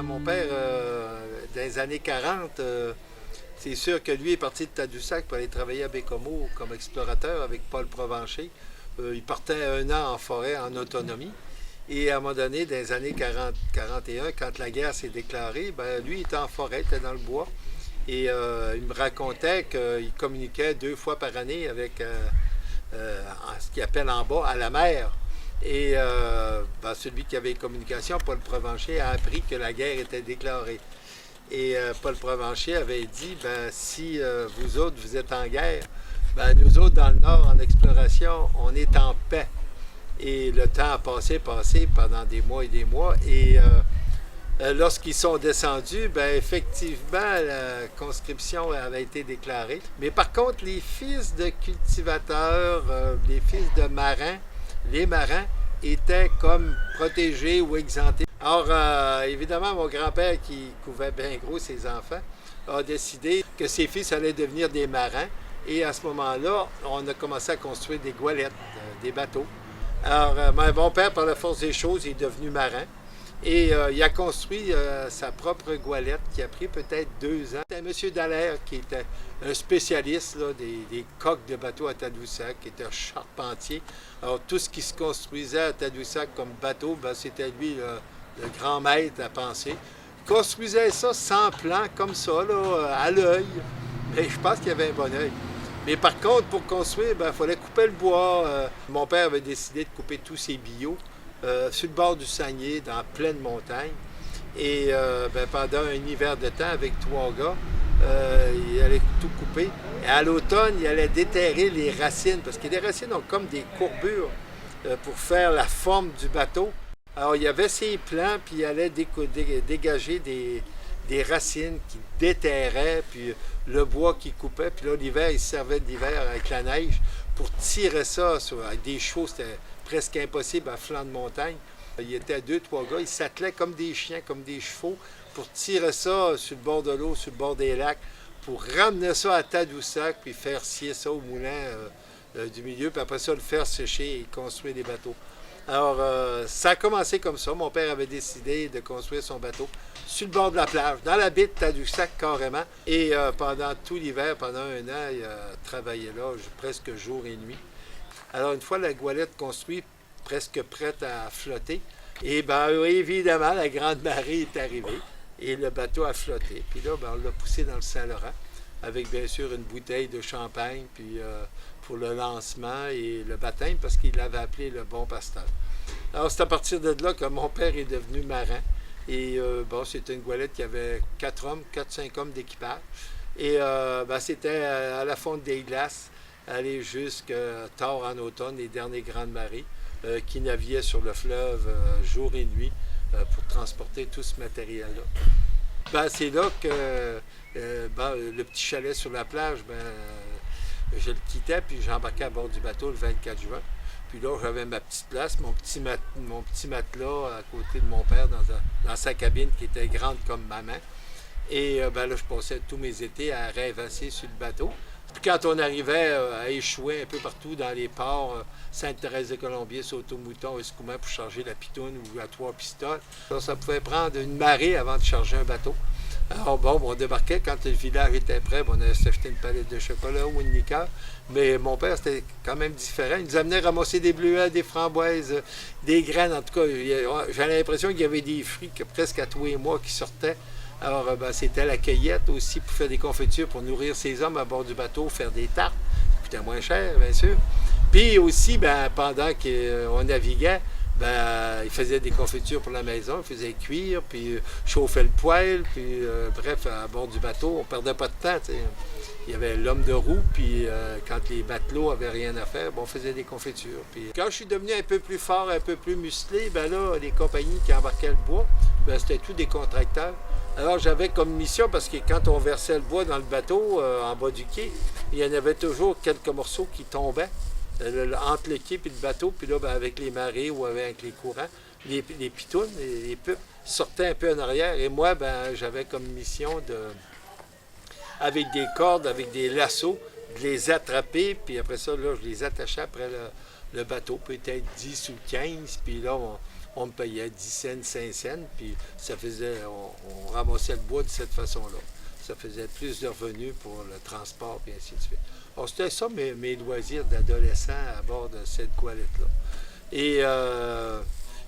Quand mon père, dans les années 40, c'est sûr que lui est parti de Tadoussac pour aller travailler à Bécomo comme explorateur avec Paul Provencher. Il partait 1 an en forêt en autonomie. Et à un moment donné, dans les années 40, 41, quand la guerre s'est déclarée, ben, lui il était en forêt, il était dans le bois. Et il me racontait qu'il communiquait 2 fois par année avec ce qu'il appelle en bas, à la mer. Et ben, celui qui avait les communications, Paul Provencher, a appris que la guerre était déclarée. Et Paul Provencher avait dit, ben, si vous autres, vous êtes en guerre, ben, nous autres, dans le Nord, en exploration, on est en paix. Et le temps a passé pendant des mois et des mois. Et lorsqu'ils sont descendus, ben, effectivement, la conscription avait été déclarée. Mais par contre, les fils de cultivateurs, les fils de marins, les marins étaient comme protégés ou exemptés. Alors, évidemment, mon grand-père, qui couvait bien gros ses enfants, a décidé que ses fils allaient devenir des marins. Et à ce moment-là, on a commencé à construire des goélettes, des bateaux. Alors, mon père, par la force des choses, est devenu marin. Et il a construit sa propre goélette qui a pris peut-être 2 ans. C'était M. Dallaire qui était un spécialiste là, des coques de bateaux à Tadoussac, qui était un charpentier. Alors tout ce qui se construisait à Tadoussac comme bateau, ben, c'était lui le grand maître à penser. Il construisait ça sans plan, comme ça, là, à l'œil. Mais je pense qu'il avait un bon œil. Mais par contre, pour construire, il fallait couper le bois. Mon père avait décidé de couper tous ses billots. Sur le bord du Saguenay, dans pleine montagne. Et pendant un hiver de temps, avec 3 gars, il allait tout couper. Et à l'automne, il allait déterrer les racines, parce que les racines ont comme des courbures pour faire la forme du bateau. Alors, il y avait ses plans, puis il allait dégager des racines qui déterraient, puis le bois qui coupait. Puis là, l'hiver, il se servait de l'hiver avec la neige pour tirer ça avec des chevaux. C'était presque impossible à flanc de montagne. Il était 2, 3 gars, ils s'attelaient comme des chiens, comme des chevaux, pour tirer ça sur le bord de l'eau, sur le bord des lacs, pour ramener ça à Tadoussac, puis faire scier ça au moulin du milieu, puis après ça, le faire sécher et construire des bateaux. Alors, ça a commencé comme ça. Mon père avait décidé de construire son bateau sur le bord de la plage, dans la baie de Tadoussac carrément. Et pendant tout l'hiver, pendant 1 an, il a travaillé là, presque jour et nuit. Alors, une fois la goélette construite, presque prête à flotter, et bien, évidemment, la grande marée est arrivée et le bateau a flotté. Puis là, on l'a poussé dans le Saint-Laurent avec, bien sûr, une bouteille de champagne, puis pour le lancement et le baptême, parce qu'il l'avait appelé le Bon Pasteur. Alors, c'est à partir de là que mon père est devenu marin. Et c'était une goélette qui avait 4-5 hommes d'équipage. Et c'était à la fonte des glaces, aller jusqu'à tard en automne, les dernières grandes marées, qui naviguaient sur le fleuve jour et nuit pour transporter tout ce matériel-là. C'est là que le petit chalet sur la plage, je le quittais, puis j'embarquais à bord du bateau le 24 juin. Puis là, j'avais ma petite place, mon petit matelas à côté de mon père dans sa cabine qui était grande comme ma main. Et là, je passais tous mes étés à rêvasser sur le bateau. Puis quand on arrivait à échouer un peu partout dans les ports, Sainte-Thérèse-de-Colombier, Sautomouton, Escoumont pour charger la pitoune ou à 3 pistoles, ça pouvait prendre une marée avant de charger un bateau. Alors on débarquait quand le village était prêt, on allait s'acheter une palette de chocolat ou une liqueur. Mais mon père, c'était quand même différent. Il nous amenait ramasser des bleuets, des framboises, des graines. En tout cas, j'avais l'impression qu'il y avait des fruits presque à tous les mois qui sortaient. Alors, c'était la cueillette aussi pour faire des confitures, pour nourrir ces hommes à bord du bateau, faire des tartes. Ça coûtait moins cher, bien sûr. Puis aussi, pendant qu'on naviguait, il faisait des confitures pour la maison, il faisait cuire, puis chauffait le poêle, puis bref, à bord du bateau, on perdait pas de temps, t'sais. Il y avait l'homme de roue, puis quand les matelots avaient rien à faire, on faisait des confitures. Puis quand je suis devenu un peu plus fort, un peu plus musclé, là, les compagnies qui embarquaient le bois, c'était tous des contracteurs. Alors j'avais comme mission, parce que quand on versait le bois dans le bateau, en bas du quai, il y en avait toujours quelques morceaux qui tombaient entre le quai et le bateau, puis là, avec les marées ou avec les courants, les pitounes, les pupes sortaient un peu en arrière. Et moi, j'avais comme mission avec des cordes, avec des lassos, de les attraper, puis après ça, là, je les attachais après le bateau, peut-être 10 ou 15, puis là, on me payait 10 cents, 5 cents, puis ça faisait, on ramassait le bois de cette façon-là. Ça faisait plus de revenus pour le transport, et ainsi de suite. Alors, c'était ça mes loisirs d'adolescent à bord de cette Goualette-là. Et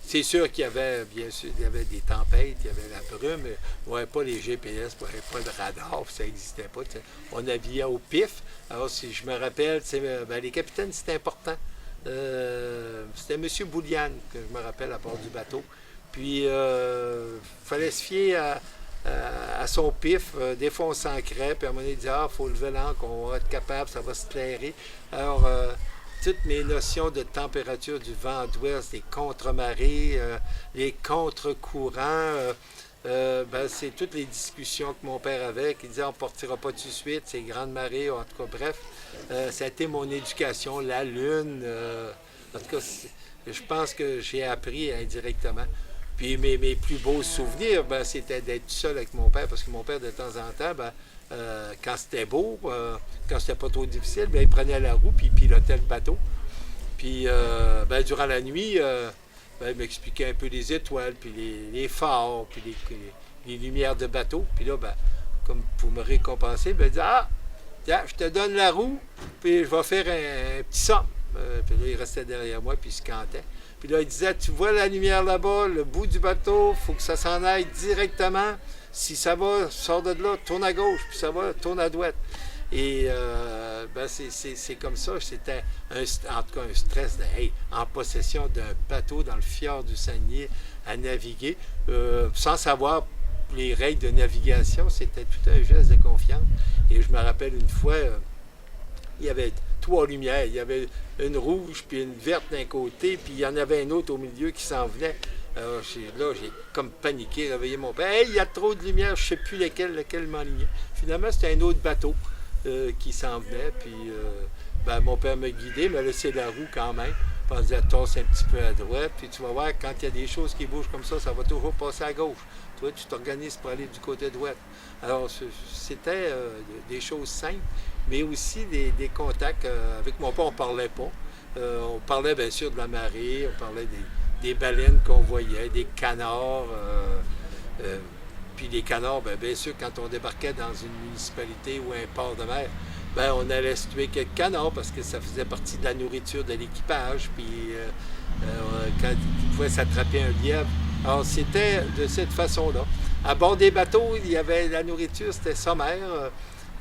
c'est sûr qu'il y avait, bien sûr, il y avait des tempêtes, il y avait la brume, mais on n'avait pas les GPS, on n'avait pas de radar, ça n'existait pas. T'sais. On naviguait au pif. Alors, si je me rappelle, ben, les capitaines, c'était important. C'était M. Bouliane, que je me rappelle, à bord du bateau. Puis, il fallait se fier à son pif. Des fois, on s'ancrait, puis à un moment donné, il disait « Ah, il faut lever l'ancre, on va être capable, ça va se clairer. » Alors, toutes mes notions de température du vent d'ouest, les contre-marées, les contre-courants, ben, c'est toutes les discussions que mon père avait, qui disait on ne partira pas tout de suite, c'est grande marée, en tout cas, bref. Ça a été mon éducation, la lune. En tout cas, je pense que j'ai appris indirectement. Puis mes plus beaux souvenirs, ben, c'était d'être seul avec mon père, parce que mon père, de temps en temps, ben, quand c'était beau, quand c'était pas trop difficile, bien, il prenait la roue puis il pilotait le bateau. Puis ben, durant la nuit, ben, il m'expliquait un peu les étoiles, puis les phares, puis les lumières de bateau. Puis là, ben, comme pour me récompenser, ben, il dit « Ah, tiens, je te donne la roue, puis je vais faire un petit somme. » Puis là, il restait derrière moi, puis il se cantait. Puis là, il disait « Tu vois la lumière là-bas, le bout du bateau, il faut que ça s'en aille directement. Si ça va, sors de là, tourne à gauche, puis ça va, tourne à droite. » Et ben c'est comme ça. C'était en tout cas un stress de hey, en possession d'un bateau dans le fjord du Saguenay à naviguer, sans savoir les règles de navigation. C'était tout un geste de confiance. Et je me rappelle une fois, il y avait 3 lumières. Il y avait une rouge, puis une verte d'un côté, puis il y en avait une autre au milieu qui s'en venait. Alors, là, j'ai comme paniqué, réveillé mon père. « Hey, il y a trop de lumière, je ne sais plus lequel m'enligner. » Finalement, c'était un autre bateau qui s'en venait, puis ben, mon père me guidait, m'a laissé la roue quand même. Puis on disait « Tosse un petit peu à droite, puis tu vas voir, quand il y a des choses qui bougent comme ça va toujours passer à gauche. Toi, tu t'organises pour aller du côté droit. » Alors, c'était des choses simples, mais aussi des contacts. Avec mon père, on ne parlait pas. On parlait bien sûr de la marée, on parlait des baleines qu'on voyait, des canards. Puis les canards, bien sûr, quand on débarquait dans une municipalité ou un port de mer, ben on allait se tuer quelques canards parce que ça faisait partie de la nourriture de l'équipage. Puis quand il pouvait s'attraper un lièvre. Alors c'était de cette façon-là. À bord des bateaux, il y avait la nourriture, c'était sommaire.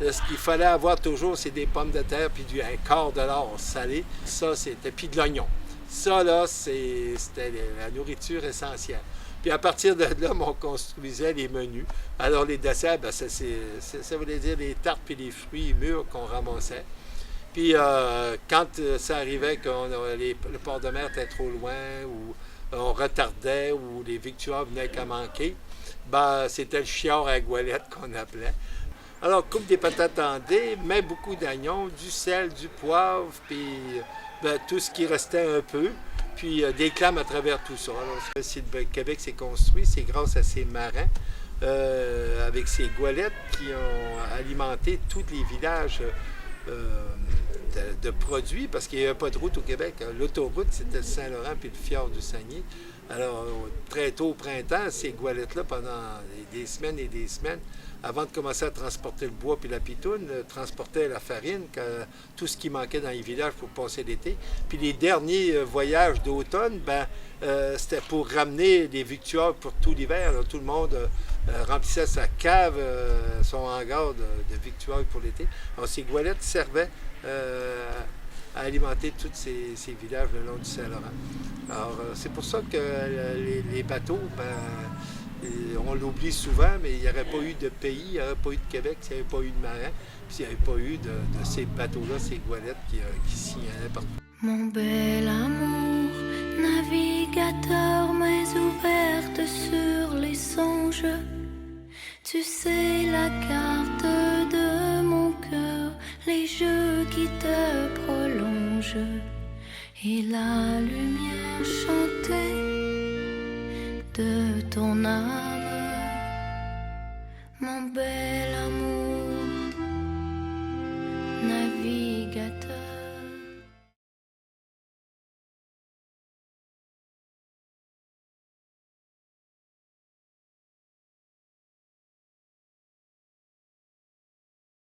Ce qu'il fallait avoir toujours, c'est des pommes de terre puis un quart de l'or salé. Ça, c'était puis de l'oignon. Ça, là, c'était la nourriture essentielle. Puis à partir de là, on construisait les menus. Alors les desserts, ben, ça voulait dire les tartes et les fruits mûrs qu'on ramassait. Puis quand ça arrivait que le port de mer était trop loin ou on retardait ou les victuaires venaient qu'à manquer, ben, c'était le chiard à Goualette qu'on appelait. Alors, coupe des patates en dés, mets beaucoup d'oignons, du sel, du poivre, puis ben, tout ce qui restait un peu. Puis des clames à travers tout ça. Alors, si le Québec s'est construit, c'est grâce à ces marins, avec ces Goualettes qui ont alimenté tous les villages de produits, parce qu'il n'y avait pas de route au Québec. L'autoroute, c'était le Saint-Laurent puis le fjord du Saguenay. Alors, très tôt au printemps, ces Goualettes-là, pendant des semaines et des semaines, avant de commencer à transporter le bois puis la pitoune, transportaient la farine, tout ce qui manquait dans les villages pour passer l'été. Puis les derniers voyages d'automne, ben, c'était pour ramener des victuaires pour tout l'hiver. Tout le monde remplissait sa cave, son hangar de victuaires pour l'été. Alors ces Goualettes servaient à alimenter tous ces villages le long du Saint-Laurent. Alors c'est pour ça que les bateaux, ben, on l'oublie souvent, mais il n'y aurait pas eu de pays, il n'y aurait pas eu de Québec s'il n'y avait pas eu de marins, puis s'il n'y avait pas eu de ces bateaux-là, ces Goualettes qui sillonnaient partout. Mon bel amour, navigateur, mais ouverte sur les songes, tu sais la carte de mon cœur, les jeux qui te prolongent, et la lumière chantée de ton âme, mon bel amour.